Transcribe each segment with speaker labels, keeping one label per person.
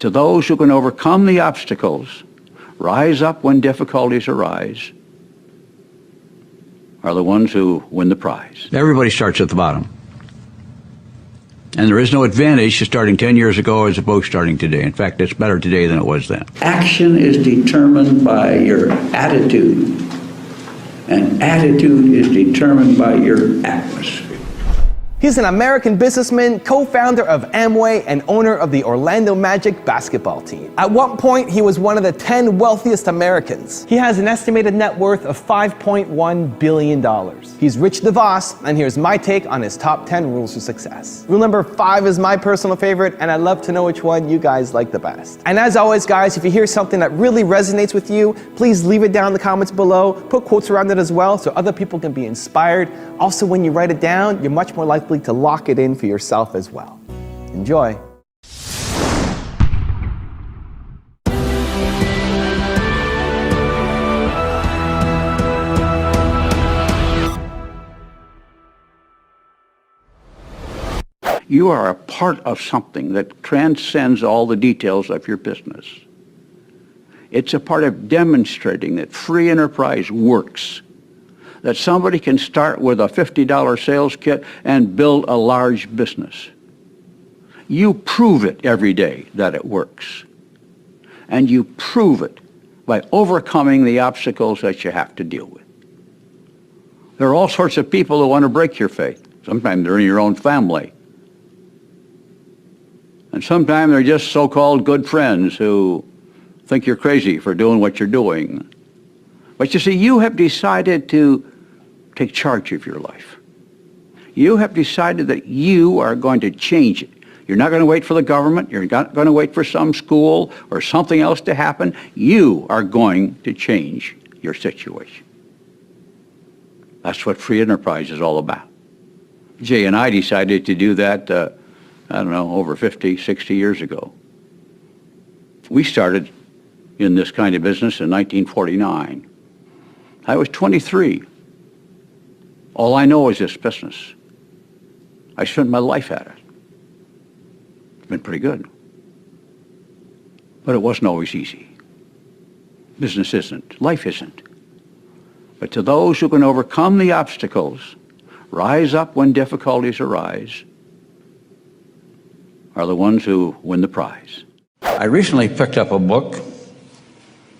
Speaker 1: To those who can overcome the obstacles, rise up when difficulties arise, are the ones who win the prize.
Speaker 2: Everybody starts at the bottom. And there is no advantage to starting 10 years ago as opposed to starting today. In fact, it's better today than it was then.
Speaker 1: Action is determined by your attitude, and attitude is determined by your atmosphere.
Speaker 3: He's an American businessman, co-founder of Amway, and owner of the Orlando Magic basketball team. At one point, he was one of the 10 wealthiest Americans. He has an estimated net worth of $5.1 billion. He's Rich Devos, and here's my take on his top 10 rules for success. Rule number 5 is my personal favorite, and I'd love to know which one you guys like the best. And as always, guys, if you hear something that really resonates with you, please leave it down in the comments below. Put quotes around it as well so other people can be inspired. Also, when you write it down, you're much more likely to lock it in for yourself as well. Enjoy.
Speaker 1: You are a part of something that transcends all the details of your business. It's a part of demonstrating that free enterprise works, that somebody can start with a $50 sales kit and build a large business. You prove it every day that it works. And you prove it by overcoming the obstacles that you have to deal with. There are all sorts of people who want to break your faith. Sometimes they're in your own family. And sometimes they're just so-called good friends who think you're crazy for doing what you're doing. But you see, you have decided to take charge of your life. You have decided that you are going to change it. You're not going to wait for the government. You're not going to wait for some school or something else to happen. You are going to change your situation. That's what free enterprise is all about. Jay and I decided to do that, I don't know, over 50, 60 years ago. We started in this kind of business in 1949. I was 23. All I know is this business. I spent my life at it. It's been pretty good. But it wasn't always easy. Business isn't. Life isn't. But to those who can overcome the obstacles, rise up when difficulties arise, are the ones who win the prize. I recently picked up a book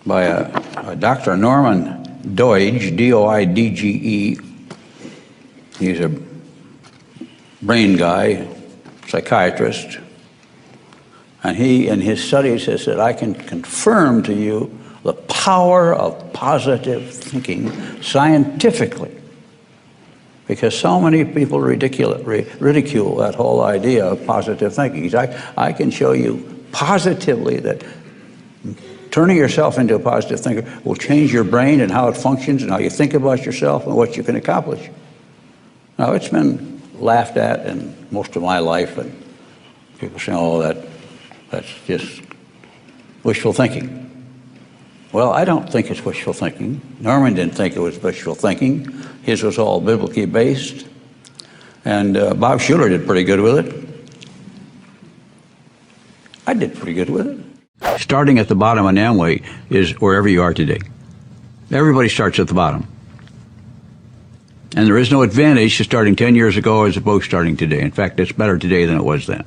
Speaker 1: by a Dr. Norman Doidge, D-O-I-D-G-E. He's a brain guy, psychiatrist, and he, in his studies, has said, I can confirm to you the power of positive thinking scientifically, because so many people ridicule that whole idea of positive thinking. I can show you positively that turning yourself into a positive thinker will change your brain and how it functions and how you think about yourself and what you can accomplish. Now, it's been laughed at in most of my life, and people say, oh, that's just wishful thinking. Well, I don't think it's wishful thinking. Norman didn't think it was wishful thinking. His was all biblically based. And Bob Schuller did pretty good with it. I did pretty good with it.
Speaker 2: Starting at the bottom on Amway is wherever you are today. Everybody starts at the bottom. And there is no advantage to starting 10 years ago as opposed to starting today. In fact, it's better today than it was then.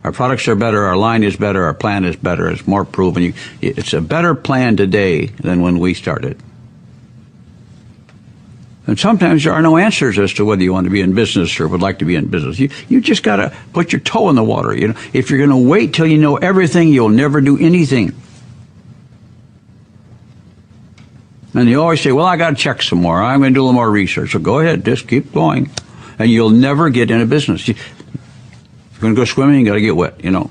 Speaker 2: Our products are better, our line is better, our plan is better, it's more proven. It's a better plan today than when we started. And sometimes there are no answers as to whether you want to be in business or would like to be in business. You just got to put your toe in the water. You know, if you're going to wait till you know everything, you'll never do anything. And you always say, well, I got to check some more. I'm going to do a little more research. So go ahead, just keep going. And you'll never get in a business. If you're going to go swimming, you got to get wet, you know.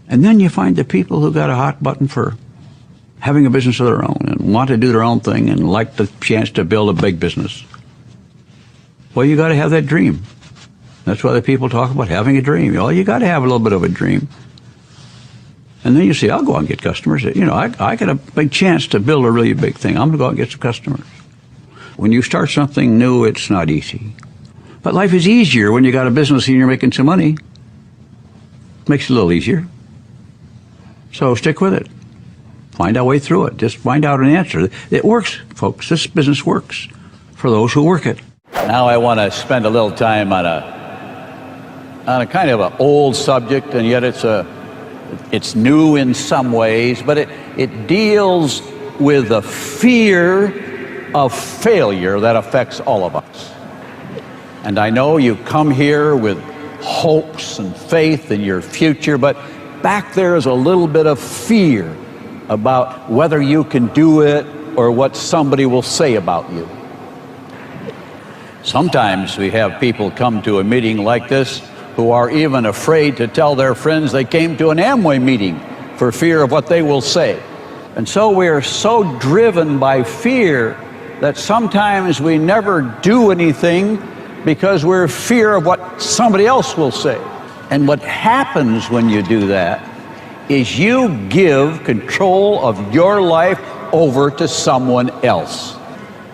Speaker 2: And then you find the people who got a hot button for having a business of their own and want to do their own thing and like the chance to build a big business. Well, you got to have that dream. That's why the people talk about having a dream. Well, you got to have a little bit of a dream. And then you say, I'll go out and get customers. You know, I got a big chance to build a really big thing. I'm going to go out and get some customers. When you start something new, it's not easy. But life is easier when you got a business and you're making some money. Makes it a little easier. So stick with it. Find our way through it. Just find out an answer. It works, folks. This business works for those who work it.
Speaker 1: Now I want to spend a little time on a kind of an old subject, and yet it's new in some ways, but it deals with the fear of failure that affects all of us. And I know you come here with hopes and faith in your future, but back there is a little bit of fear about whether you can do it or what somebody will say about you. Sometimes we have people come to a meeting like this who are even afraid to tell their friends they came to an Amway meeting for fear of what they will say. And so we are so driven by fear that sometimes we never do anything because we're in fear of what somebody else will say. And what happens when you do that is you give control of your life over to someone else.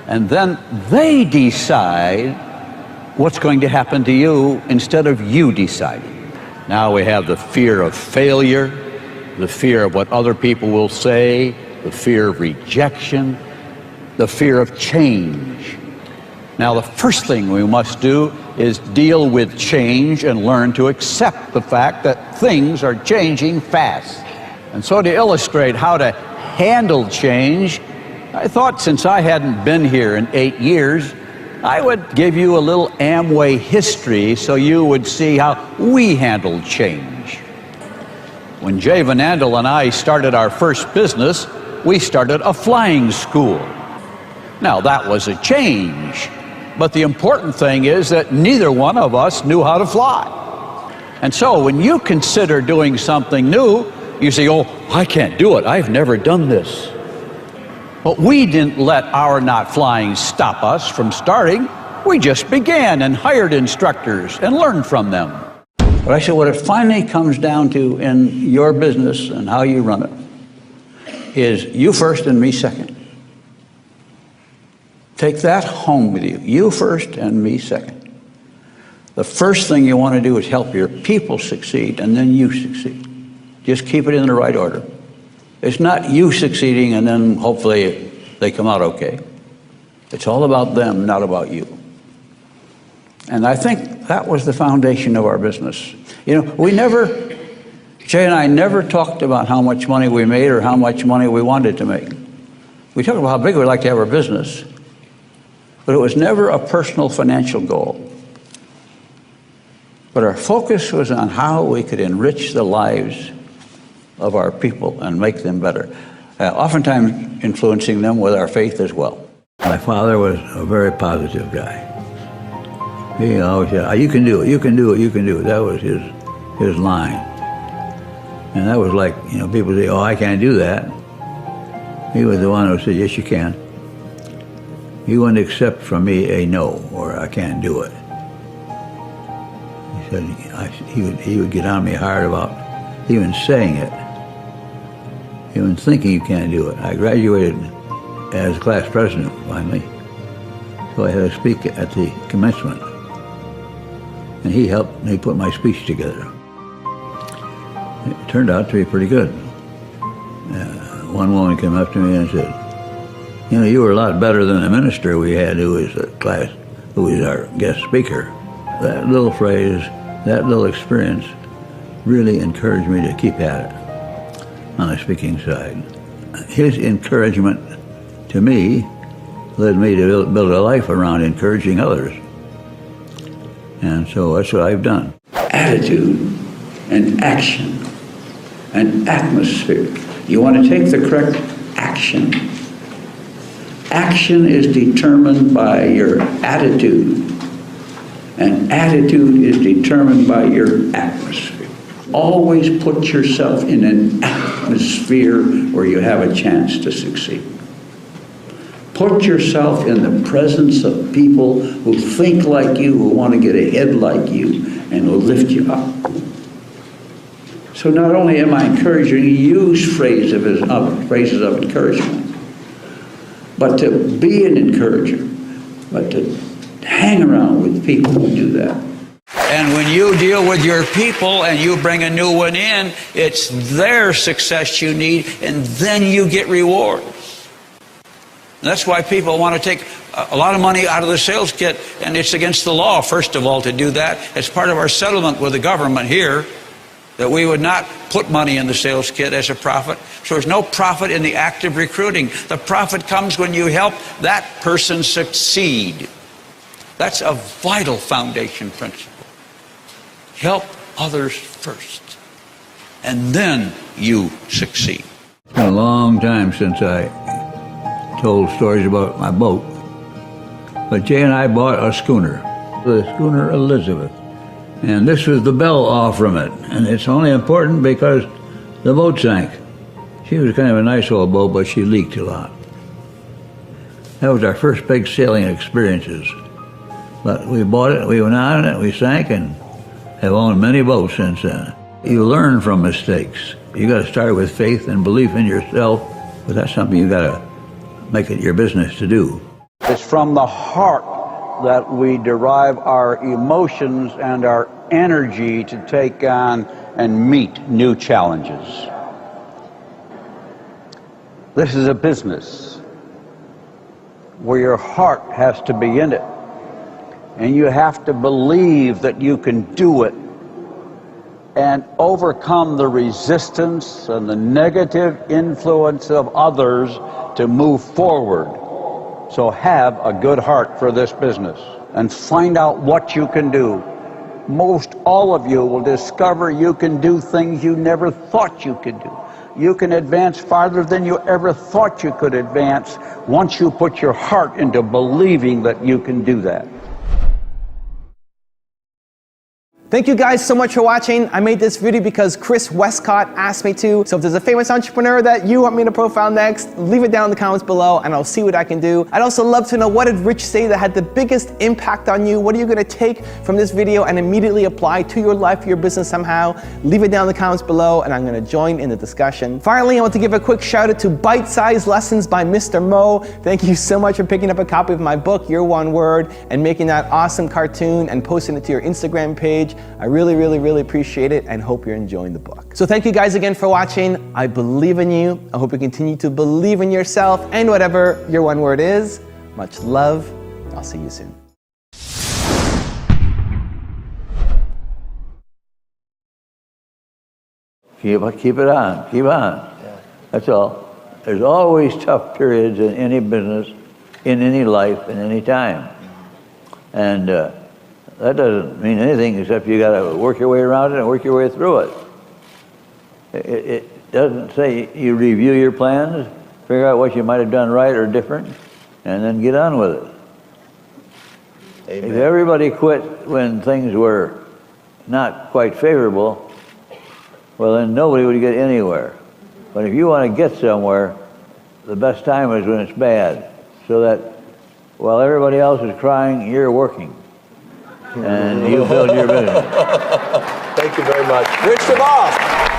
Speaker 1: And then they decide what's going to happen to you instead of you deciding. Now we have the fear of failure, the fear of what other people will say, the fear of rejection, the fear of change. Now the first thing we must do is deal with change and learn to accept the fact that things are changing fast. And so to illustrate how to handle change, I thought since I hadn't been here in 8 years, I would give you a little Amway history so you would see how we handled change. When Jay Van Andel and I started our first business, we started a flying school. Now that was a change, but the important thing is that neither one of us knew how to fly. And so when you consider doing something new, you say, oh, I can't do it. I've never done this. But we didn't let our not flying stop us from starting. We just began and hired instructors and learned from them.
Speaker 2: But I said, what it finally comes down to in your business and how you run it is you first and me second. Take that home with you. You first and me second. The first thing you want to do is help your people succeed, and then you succeed. Just keep it in the right order. It's not you succeeding and then hopefully they come out okay. It's all about them, not about you. And I think that was the foundation of our business. You know, Jay and I never talked about how much money we made or how much money we wanted to make. We talked about how big we'd like to have our business, but it was never a personal financial goal. But our focus was on how we could enrich the lives of our people and make them better, oftentimes influencing them with our faith as well.
Speaker 4: My father was a very positive guy. He always said, you can do it, you can do it, you can do it. That was his line. And that was like, you know, people say, oh, I can't do that. He was the one who said, yes, you can. He wouldn't accept from me a no, or I can't do it. He said, he would get on me hard about even saying it, even thinking you can't do it. I graduated as class president finally, so I had to speak at the commencement. And he helped me put my speech together. It turned out to be pretty good. One woman came up to me and said, you know, you were a lot better than the minister we had who was our guest speaker. That little phrase, that little experience really encouraged me to keep at it on the speaking side. His encouragement to me led me to build a life around encouraging others. And so that's what I've done.
Speaker 2: Attitude and action and atmosphere. You want to take the correct action. Action is determined by your attitude, and attitude is determined by your atmosphere. Always put yourself in an atmosphere where you have a chance to succeed. Put yourself in the presence of people who think like you, who want to get ahead like you, and will lift you up. So not only am I encouraging you to use phrases of encouragement, but to be an encourager, but to hang around with people who do that. And when you deal with your people and you bring a new one in, it's their success you need, and then you get rewards. And that's why people want to take a lot of money out of the sales kit, and it's against the law, first of all, to do that. It's part of our settlement with the government here that we would not put money in the sales kit as a profit. So there's no profit in the act of recruiting. The profit comes when you help that person succeed. That's a vital foundation principle. Help others first, and then you succeed.
Speaker 4: It's been a long time since I told stories about my boat. But Jay and I bought a schooner, the schooner Elizabeth. And this was the bell off from it. And it's only important because the boat sank. She was kind of a nice old boat, but she leaked a lot. That was our first big sailing experiences. But we bought it, we went on it, we sank, and have owned many boats since then. You learn from mistakes. You got to start with faith and belief in yourself, but that's something you got to make it your business to do.
Speaker 2: It's from the heart that we derive our emotions and our energy to take on and meet new challenges. This is a business where your heart has to be in it, and you have to believe that you can do it and overcome the resistance and the negative influence of others to move forward. So have a good heart for this business and find out what you can do. Most all of you will discover you can do things you never thought you could do. You can advance farther than you ever thought you could advance once you put your heart into believing that you can do that.
Speaker 3: Thank you guys so much for watching. I made this video because Chris Westcott asked me to. So if there's a famous entrepreneur that you want me to profile next, leave it down in the comments below and I'll see what I can do. I'd also love to know, what did Rich say that had the biggest impact on you? What are you gonna take from this video and immediately apply to your life, your business somehow? Leave it down in the comments below and I'm gonna join in the discussion. Finally, I want to give a quick shout out to Bite Size Lessons by Mr. Mo. Thank you so much for picking up a copy of my book, Your One Word, and making that awesome cartoon and posting it to your Instagram page. I really, really, really appreciate it and hope you're enjoying the book. So thank you guys again for watching. I believe in you. I hope you continue to believe in yourself and whatever your one word is. Much love. I'll see you soon.
Speaker 4: Keep it on, keep on. That's all. There's always tough periods in any business, in any life, in any time. And that doesn't mean anything except you got to work your way around it and work your way through it. It doesn't say you review your plans, figure out what you might have done right or different, and then get on with it. Amen. If everybody quit when things were not quite favorable, well, then nobody would get anywhere. But if you want to get somewhere, the best time is when it's bad, so that while everybody else is crying, you're working. And you build your business.
Speaker 5: Thank you very much. Rich Devos.